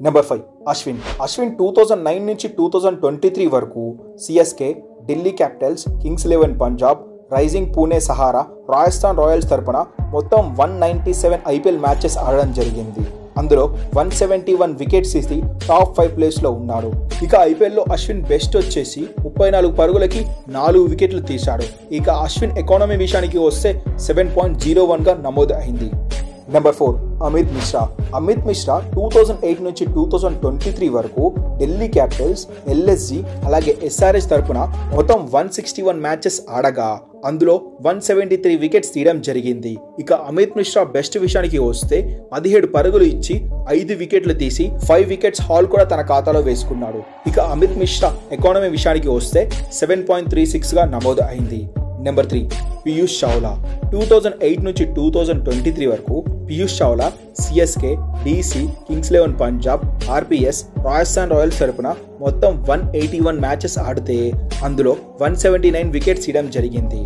Number 5 Ashwin 2009 నుంచి 2023 వరకు CSK, Delhi Capitals, Kings 11 Punjab, Rising Pune Sahara, Rajasthan Royals తరపున మొత్తం 197 ఐపీఎల్ మ్యాచెస్ ఆడడం జరిగింది. అందులో 171 వికెట్స్ తీసి టాప్ 5 ప్లేస్లో ఉన్నాడు. ఇక ఐపీఎల్లో అశ్విన్ బెస్ట్ వచ్చేసి 34 పరుగులకి 4 వికెట్లు తీశాడు. ఇక అశ్విన్ ఎకానమీ విషయానికి వస్తే 7.01గా నమోదు అయింది. నెంబర్ 4 అమిత్ మిశ్రా 2008 నుంచి 2023 వరకు ఢిల్లీ క్యాపిటల్స్, ఎల్ఎస్జీ అలాగే ఎస్ఆర్హెచ్ తరపున మొత్తం 161 మ్యాచెస్ ఆడగా అందులో 173 వికెట్స్ తీయడం జరిగింది. ఇక అమిత్ మిశ్రా బెస్ట్ విషయానికి వస్తే 17 పరుగులు ఇచ్చి 5 వికెట్లు తీసి 5 వికెట్స్ హాల్ కూడా తన ఖాతాలో వేసుకున్నాడు. ఇక అమిత్ మిశ్రా ఎకానమీ విషయానికి వస్తే 7.36గా నమోదు అయింది. నెంబర్ 3 పీయూష్ చావ్లా 2008 నుంచి 2023 వరకు Piyush Chawla CSK, DC, Kings 11 Punjab, RPS, Rajasthan Royals తరపున మొత్తం 181 మ్యాచెస్ ఆడితే అందులో 179 వికెట్స్ తీయడం జరిగింది.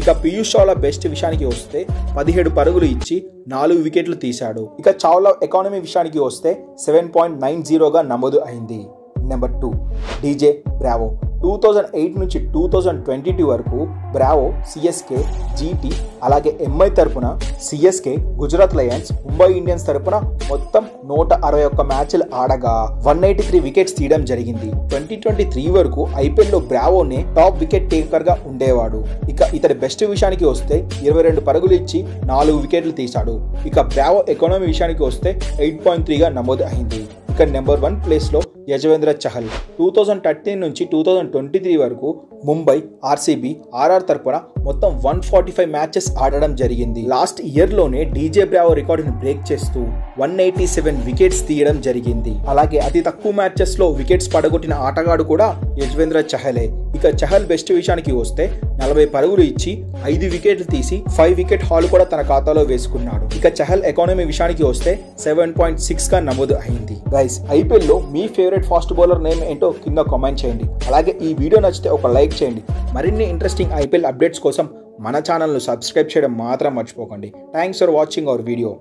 ఇక పీయూష్ చావ్లా బెస్ట్ విషయానికి వస్తే 17 పరుగులు ఇచ్చి 4 వికెట్లు తీశాడు. ఇక చావ్లా ఎకానమీ విషయానికి వస్తే 7.90గా నమోదు అయింది. నెంబర్ 2 డీజే బ్రావో 2008 నుంచి 2022 వరకు బ్రావో సిఎస్కే, జీటీ అలాగే ఎంఐ తరపున CSK, Gujarat Lions, Mumbai Indians తరపున మొత్తం 161 మ్యాచ్లు ఆడగా 183 వికెట్స్ తీయడం జరిగింది. 2023 వరకు ఐపీఎల్లో బ్రావోనే టాప్ వికెట్ టేకర్ గా ఉండేవాడు. ఇక ఇతడి బెస్ట్ విషయానికి వస్తే 22 పరుగులు ఇచ్చి 4 వికెట్లు తీశాడు. ఇక బ్రావో ఎకానమీ విషయానికి వస్తే 8.3గా నమోదు అయింది. ఇక నెంబర్ 1 ప్లేస్లో యజ్వేంద్ర చహల్ 2013 నుంచి 2023 వరకు ముంబై, ఆర్సీబీ, ఆర్ఆర్ తరపున మొత్తం 145 మ్యాచెస్ ఆడడం జరిగింది. లాస్ట్ ఇయర్లోనే డీజే బ్రావో రికార్డుని బ్రేక్ చేస్తూ 187 వికెట్స్ తీయడం జరిగింది. అలాగే అతి తక్కువ మ్యాచెస్లో వికెట్స్ పడగొట్టిన ఆటగాడు కూడా యజ్వేంద్ర చహలే. ఇక చహల్ బెస్ట్ విషయానికి వస్తే 40 పరుగులు ఇచ్చి 5 వికెట్లు తీసి 5 వికెట్ హాల్ కూడా తన ఖాతాలో వేసుకున్నాడు. ఇక చహల్ ఎకానమీ విషయానికి వస్తే 7.6గా నమోదు అయింది. గైస్, ఐపీఎల్లో మీ ఫేవరెట్ ఫాస్ట్ బౌలర్ నేమ్ ఏంటో కింద కామెంట్ చేయండి. అలాగే ఈ వీడియో నచ్చితే ఒక లైక్ చేయండి. మరిన్ని ఇంట్రెస్టింగ్ ఐపీఎల్ అప్డేట్స్ కోసం మన ఛానల్ను సబ్స్క్రైబ్ చేయడం మాత్రం మర్చిపోకండి. Thanks for watching our video.